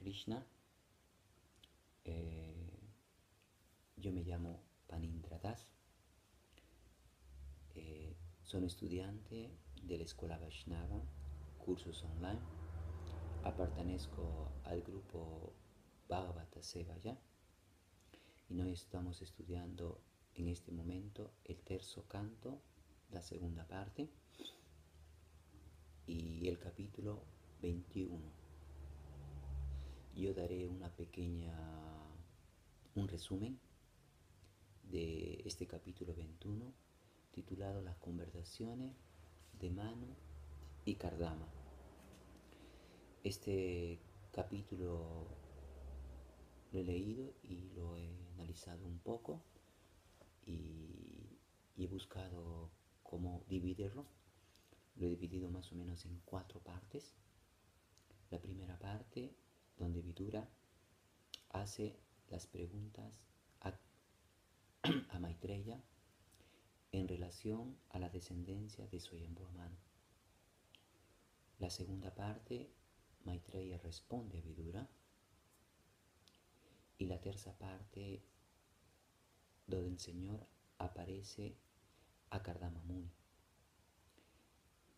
Krishna. Eh, yo me llamo Panindra Das. Sono estudiante della Scuola Vaishnava, cursos online. Appartenezco al grupo Bhagavata Sevaya y noi estamos estudiando en este momento el terzo canto, la segunda parte y el capítulo 21. Yo daré un resumen de este capítulo 21 titulado Las conversaciones de Manu y Kardama. Este capítulo lo he leído y lo he analizado un poco y he buscado cómo dividirlo. Lo he dividido más o menos en 4 partes. La primera parte, donde Vidura hace las preguntas a Maitreya en relación a la descendencia de Swayambhuva Manu. La segunda parte, Maitreya responde a Vidura. Y la tercera parte, donde el Señor aparece a Kardama Muni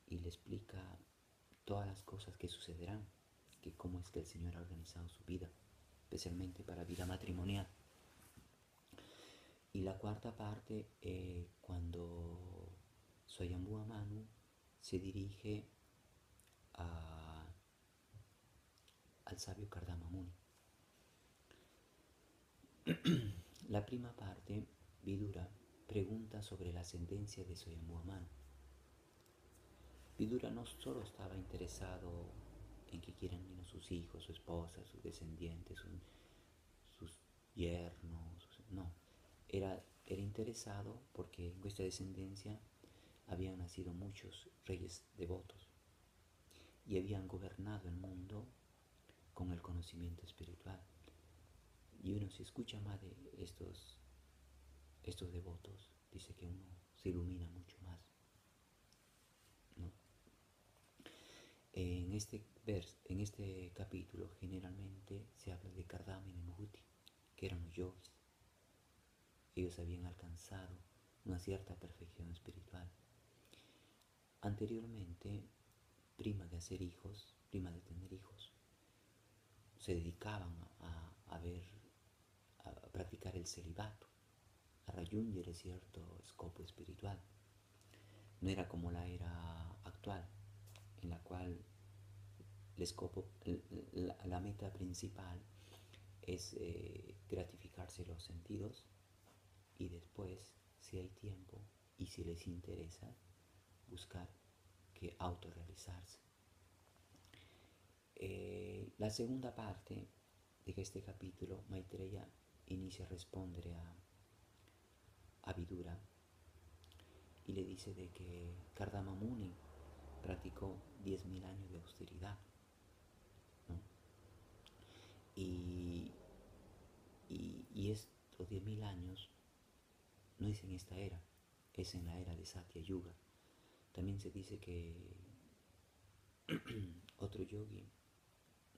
y le explica todas las cosas que sucederán, que cómo es que el Señor ha organizado su vida, especialmente para vida matrimonial. Y la cuarta parte, cuando Swayambhuva Manu se dirige al sabio Kardama Muni. La prima parte, Vidura pregunta sobre la ascendencia de Swayambhuva Manu. Vidura no solo estaba interesado en que quieran sus hijos, su esposa, sus descendientes, sus yernos, no. Era interesado porque en esta descendencia habían nacido muchos reyes devotos y habían gobernado el mundo con el conocimiento espiritual. Y uno se escucha más de estos devotos, dice que uno se ilumina mucho más, ¿no? En este capítulo generalmente se habla de Kardama y Nimhuti, que eran los yogis. Ellos habían alcanzado una cierta perfección espiritual. Anteriormente, prima de tener hijos, se dedicaban a practicar el celibato, a raggiungere cierto scopo espiritual. No era como la era actual, en la cual la meta principal es gratificarse los sentidos y después, si hay tiempo y si les interesa, buscar que autorrealizarse. La segunda parte de este capítulo, Maitreya inicia a responder a Vidura y le dice de que Kardama Muni practicó 10.000 años de austeridad, ¿no? Y estos 10.000 años no es en esta era, es en la era de Satya Yuga. También se dice que otro yogi,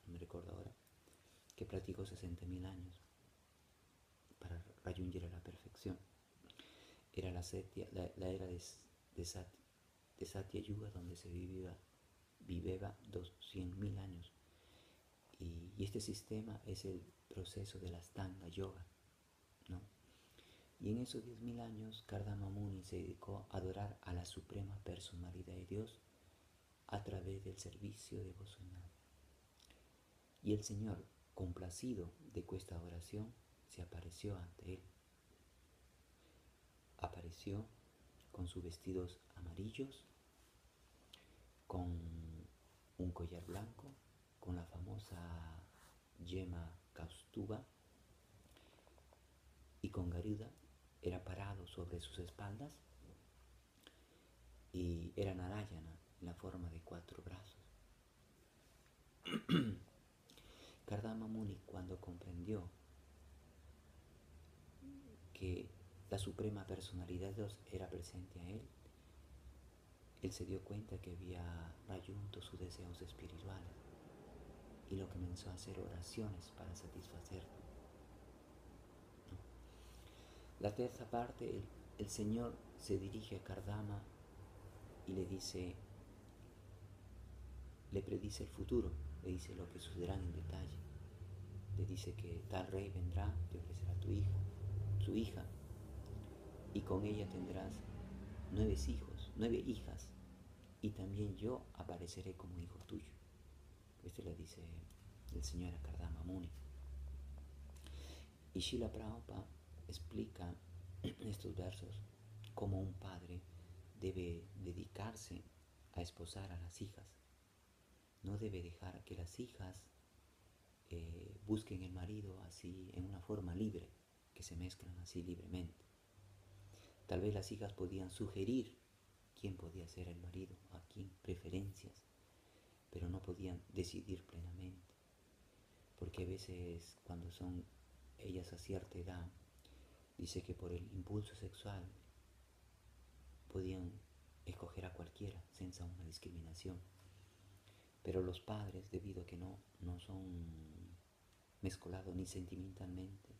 no me recuerdo ahora, que practicó 60.000 años para raggiungere la perfección. Era la era de Satya Yuga, donde se vivía 200.000 años. Y este sistema es el proceso de la Astanga Yoga, ¿no? Y en esos 10.000 años, Kardama Muni se dedicó a adorar a la suprema personalidad de Dios a través del servicio devocional. Y el Señor, complacido de esta adoración, se apareció ante él. Apareció con sus vestidos amarillos, con un collar blanco, con la famosa yema Kaustuba, y con Garuda. Era parado sobre sus espaldas y era Narayana en la forma de 4 brazos. Kardama Muni, cuando comprendió que la suprema personalidad de Dios era presente a él se dio cuenta que había rayunto sus deseos espirituales y lo comenzó a hacer oraciones para satisfacerlo, ¿no? La tercera parte, el Señor se dirige a Kardama y le dice, le predice el futuro, le dice lo que sucederá en detalle. Le dice que tal rey vendrá, te ofrecerá tu hija, su hija, y con ella tendrás 9 hijas, y también yo apareceré como hijo tuyo. Esto le dice el Señor a Kardama Muni. Y Srila Prabhupada explica en estos versos cómo un padre debe dedicarse a esposar a las hijas. No debe dejar que las hijas busquen el marido así en una forma libre, que se mezclan así libremente. Tal vez las hijas podían sugerir quién podía ser el marido, a quién preferencias, pero no podían decidir plenamente, porque a veces cuando son ellas a cierta edad, dice que por el impulso sexual podían escoger a cualquiera sin una discriminación. Pero los padres, debido a que no son mezclados ni sentimentalmente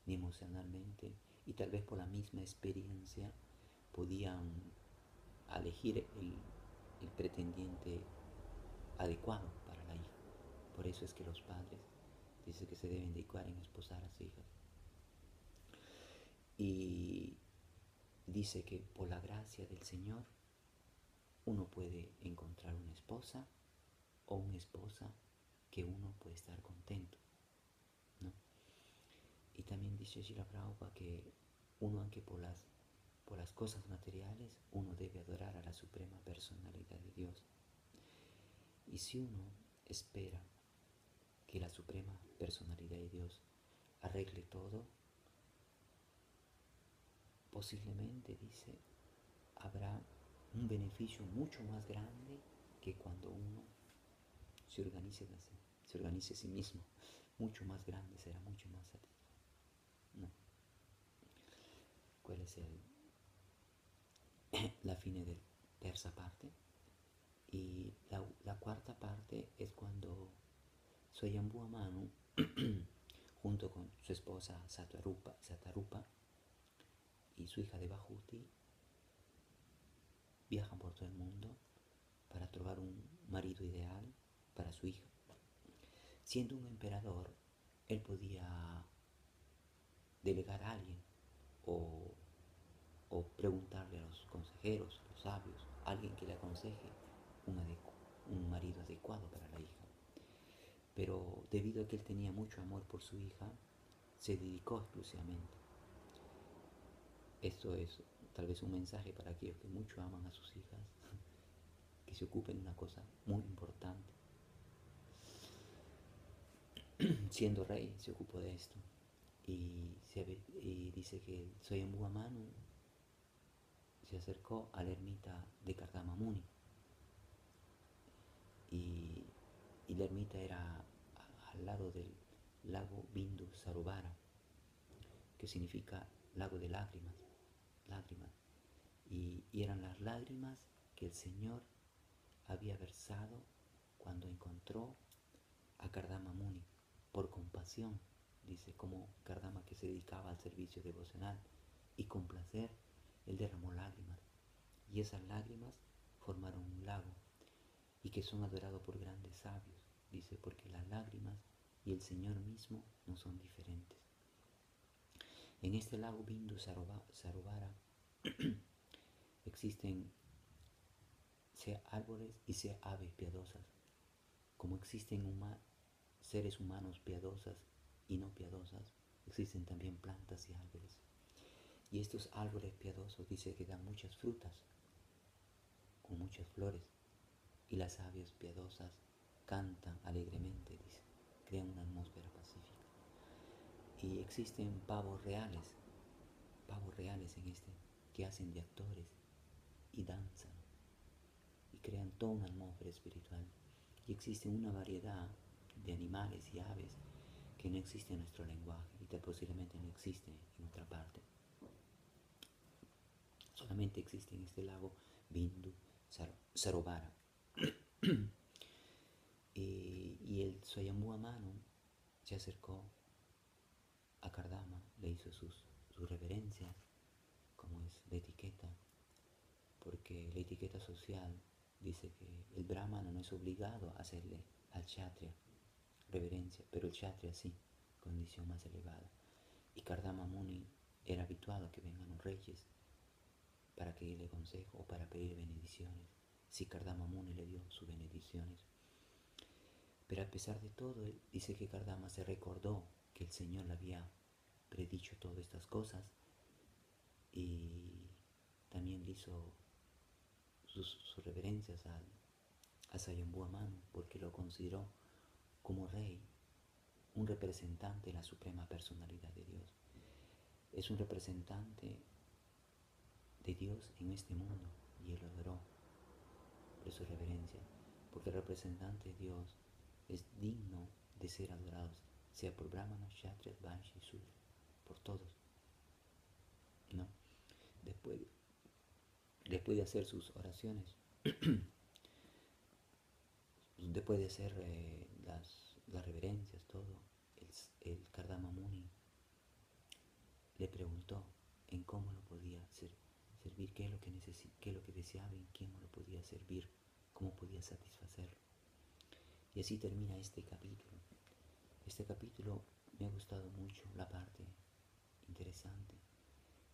ni emocionalmente, y tal vez por la misma experiencia, podían elegir el pretendiente adecuado para la hija. Por eso es que los padres dicen que se deben dedicar en esposar a sus hijas. Y dice que por la gracia del Señor uno puede encontrar una esposa o una esposa que uno puede estar contento, ¿no? Y también dice Srila Prabhupada que uno, aunque por las cosas materiales, uno debe adorar a la suprema personalidad de Dios. Y si uno espera que la suprema personalidad de Dios arregle todo, posiblemente, dice, habrá un beneficio mucho más grande que cuando uno se organice a sí mismo. Mucho más grande, será mucho más satisfactorio, ¿no? ¿Cuál es la fine de terza parte? Y la cuarta parte es cuando Swayambhuva Manu junto con su esposa Satarupa y su hija Devahuti viajan por todo el mundo para trobar un marido ideal para su hija. Siendo un emperador, él podía delegar a alguien o preguntarle a los consejeros, a los sabios, a alguien que le aconseje un marido adecuado para la hija. Pero debido a que él tenía mucho amor por su hija, se dedicó exclusivamente. Esto es tal vez un mensaje para aquellos que mucho aman a sus hijas, que se ocupen de una cosa muy importante. Siendo rey se ocupó de esto. Y dice que Swayambhuva Manu se acercó a la ermita de Kardama Muni. Y la ermita era al lado del lago Bindu Sarovara, que significa lago de lágrimas. Y eran las lágrimas que el Señor había versado cuando encontró a Kardama Muni, por compasión, dice, como Kardama, que se dedicaba al servicio devocional y con placer, él derramó lágrimas, y esas lágrimas formaron un lago, y que son adorados por grandes sabios, dice, porque las lágrimas y el Señor mismo no son diferentes. En este lago Bindu Sarovara existen sea árboles y sea aves piadosas, como existen seres humanos piadosas y no piadosas, existen también plantas y árboles. Y estos árboles piadosos dice que dan muchas frutas, con muchas flores, y las aves piadosas cantan alegremente, dice, crean una atmósfera pacífica. Y existen pavos reales en que hacen de actores y danzan y crean toda una atmósfera espiritual. Y existe una variedad de animales y aves que no existe en nuestro lenguaje y que posiblemente no existe en otra parte. Solamente existe en este lago Bindu Sarovara. Y Y el Swayambhuva Manu se acercó a Kardama, le hizo sus reverencias, como es la etiqueta, porque la etiqueta social dice que el brahmana no es obligado a hacerle al kshatriya reverencia, pero el kshatriya sí, condición más elevada. Y Kardama Muni era habituado a que vengan los reyes para pedirle consejo o para pedir bendiciones. Si Kardama Muni le dio sus bendiciones. Pero a pesar de todo, él dice que Kardama se recordó que el Señor le había predicho todas estas cosas y también le hizo sus reverencias a Swayambhuva Manu porque lo consideró como rey, un representante de la suprema personalidad de Dios. Es un representante de Dios en este mundo y él lo adoró por su reverencia, porque el representante de Dios es digno de ser adorado, sea por brahmanas, kshatriyas, vaishyas y sudras, por todos, ¿no? Después, después de hacer sus oraciones, después de hacer las reverencias, todo, el Kardama Muni le preguntó en cómo lo podía servir, qué es lo que qué es lo que deseaba y en quién lo podía servir, cómo podía satisfacerlo. Y así termina este capítulo. Este capítulo me ha gustado mucho la parte interesante,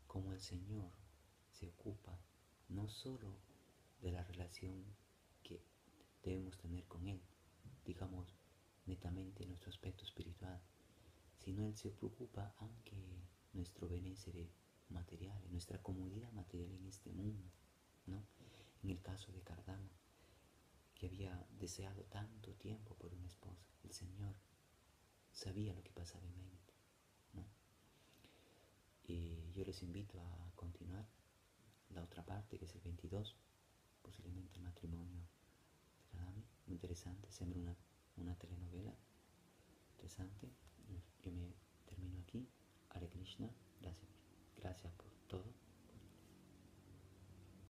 cómo el Señor se ocupa no solo de la relación que debemos tener con Él, digamos, netamente nuestro aspecto espiritual, sino Él se preocupa aunque nuestro bienestar material, nuestra comodidad material en este mundo, ¿no? En el caso de Kardama, que había deseado tanto tiempo por una esposa, el Señor sabía lo que pasaba en mente, ¿no? Y yo les invito a continuar la otra parte, que es el 22, posiblemente el matrimonio de Radami, muy interesante, sembra una telenovela interesante. Yo me termino aquí. Hare Krishna.